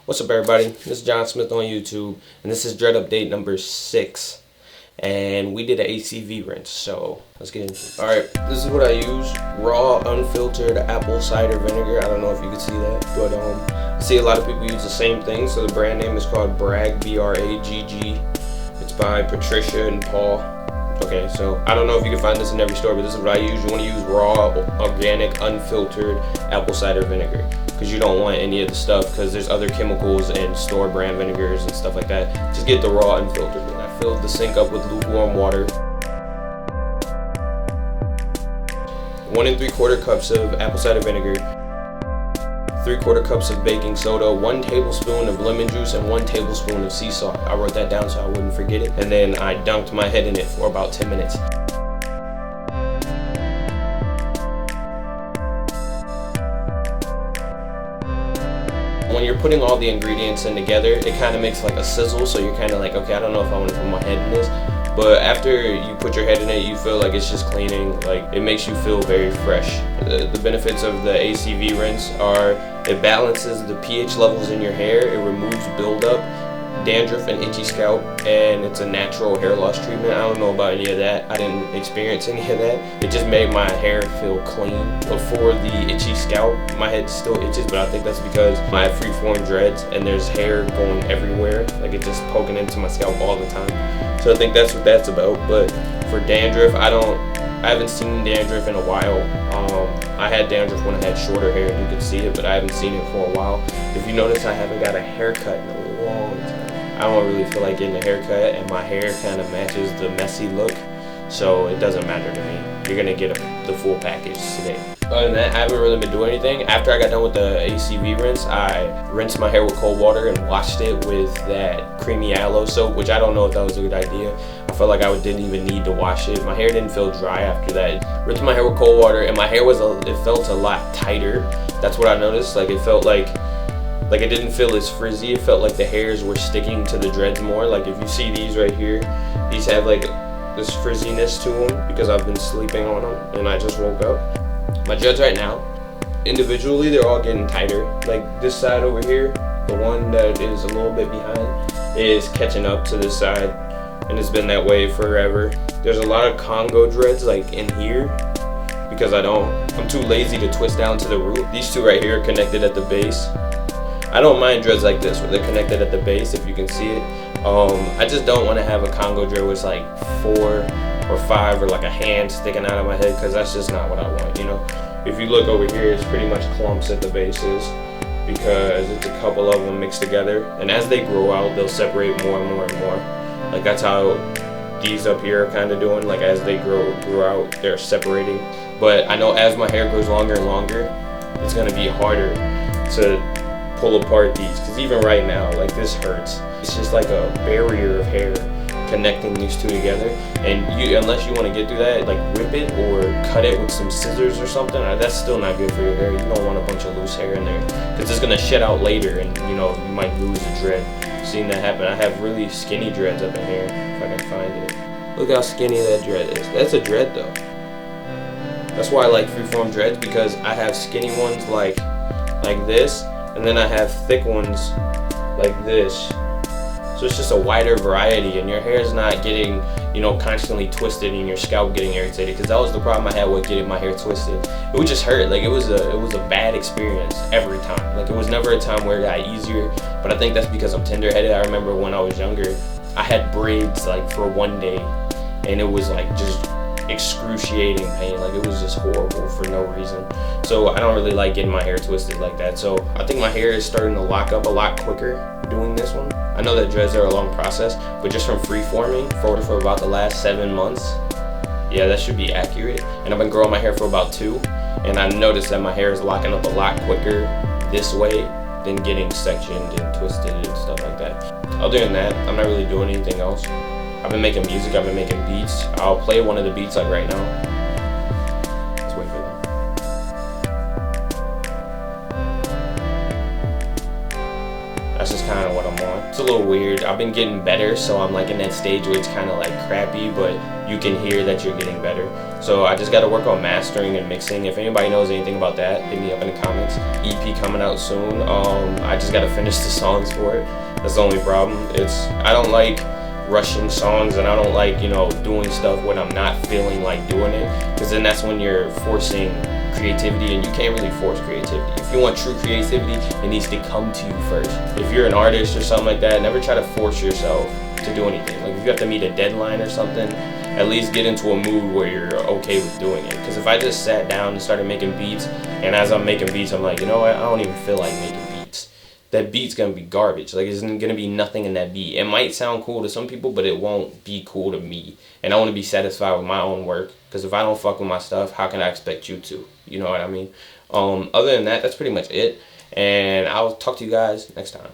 What's up, everybody? This is John Smith on YouTube, and this is Dread Update number 6. And we did an ACV rinse, so let's get into it. Alright, this is what I use. Raw, unfiltered apple cider vinegar. I don't know if you can see that, but I see a lot of people use the same thing. So the brand name is called Bragg, B-R-A-G-G. It's by Patricia and Paul. Okay, so I don't know if you can find this in every store, but this is what I use. You want to use raw, organic, unfiltered apple cider vinegar, because you don't want any of the stuff, because there's other chemicals in store brand vinegars and stuff like that. Just get the raw unfiltered. And I filled the sink up with lukewarm water. 1 3/4 cups of apple cider vinegar, 3/4 cups of baking soda, 1 tablespoon of lemon juice, and 1 tablespoon of sea salt. I wrote that down so I wouldn't forget it. And then I dunked my head in it for about 10 minutes. When you're putting all the ingredients in together, it kind of makes like a sizzle, so you're kind of like, okay, I don't know if I want to put my head in this. But after you put your head in it, you feel like it's just cleaning, like it makes you feel very fresh. The benefits of the ACV rinse are it balances the pH levels in your hair, it removes buildup, dandruff, and itchy scalp, and it's a natural hair loss treatment. I don't know about any of that. I didn't experience any of that. It just made my hair feel clean. But for the itchy scalp, my head still itches, but I think that's because I have freeform dreads and there's hair going everywhere, like it's just poking into my scalp all the time. So I think that's what that's about. But for dandruff, I haven't seen dandruff in a while. I had dandruff when I had shorter hair, and you can see it, but I haven't seen it for a while. If you notice, I haven't got a haircut in a long time. I don't really feel like getting a haircut, and my hair kind of matches the messy look, so it doesn't matter to me. You're gonna get the full package today. Other than that, I haven't really been doing anything. After I got done with the ACV rinse, I rinsed my hair with cold water and washed it with that creamy aloe soap, which I don't know if that was a good idea. I felt like I didn't even need to wash it. My hair didn't feel dry after that. Rinsed my hair with cold water, and my hair it felt a lot tighter. That's what I noticed. Like it felt like it didn't feel as frizzy. It felt like the hairs were sticking to the dreads more. Like if you see these right here, these have like this frizziness to them because I've been sleeping on them and I just woke up. My dreads right now, individually, they're all getting tighter. Like this side over here, the one that is a little bit behind, is catching up to this side, and it's been that way forever. There's a lot of Congo dreads like in here because I'm too lazy to twist down to the root. These two right here are connected at the base. I don't mind dreads like this where they're connected at the base, if you can see it. I just don't want to have a Congo dread where it's like 4 or 5 or like a hand sticking out of my head, because that's just not what I want, you know. If you look over here, it's pretty much clumps at the bases because it's a couple of them mixed together, and as they grow out, they'll separate more and more and more. Like that's how these up here are kind of doing. Like as they grow out, they're separating. But I know as my hair grows longer and longer, it's gonna be harder to pull apart these, because even right now, like this hurts. It's just like a barrier of hair connecting these two together, and unless you want to get through that, like rip it or cut it with some scissors or something, that's still not good for your hair. You don't want a bunch of loose hair in there, because it's gonna shed out later, and you know, you might lose the dread. I've seen that happen. I have really skinny dreads up in here, if I can find it. Look how skinny that dread is. That's a dread though. That's why I like freeform dreads, because I have skinny ones like this, and then I have thick ones like this. So it's just a wider variety, and your hair is not getting, you know, constantly twisted and your scalp getting irritated, because that was the problem I had with getting my hair twisted. It would just hurt. Like it was a bad experience every time. Like it was never a time where it got easier, but I think that's because I'm tender-headed. I remember when I was younger, I had braids like for one day, and it was like just excruciating pain. Like it was just horrible for no reason. So I don't really like getting my hair twisted like that. So I think my hair is starting to lock up a lot quicker doing this one. I know that dreads are a long process, but just from freeforming for about the last 7 months, yeah, that should be accurate. And I've been growing my hair for about 2, and I noticed that my hair is locking up a lot quicker this way than getting sectioned and twisted and stuff like that. Other than that, I'm not really doing anything else. I've been making music, I've been making beats. I'll play one of the beats like right now. Let's wait for that. That's just kind of what I'm on. It's a little weird. I've been getting better, so I'm like in that stage where it's kind of like crappy, but you can hear that you're getting better. So I just got to work on mastering and mixing. If anybody knows anything about that, hit me up in the comments. EP coming out soon. I just got to finish the songs for it. That's the only problem. I don't like rushing songs, and I don't like, you know, doing stuff when I'm not feeling like doing it, because then that's when you're forcing creativity, and you can't really force creativity. If you want true creativity, it needs to come to you first. If you're an artist or something like that, never try to force yourself to do anything. Like if you have to meet a deadline or something, at least get into a mood where you're okay with doing it. Because if I just sat down and started making beats, and as I'm making beats, I'm like, you know what, I don't even feel like making beats. That beat's gonna be garbage. Like, there's gonna be nothing in that beat. It might sound cool to some people, but it won't be cool to me. And I want to be satisfied with my own work, because if I don't fuck with my stuff, how can I expect you to? You know what I mean? Other than that, that's pretty much it. And I'll talk to you guys next time.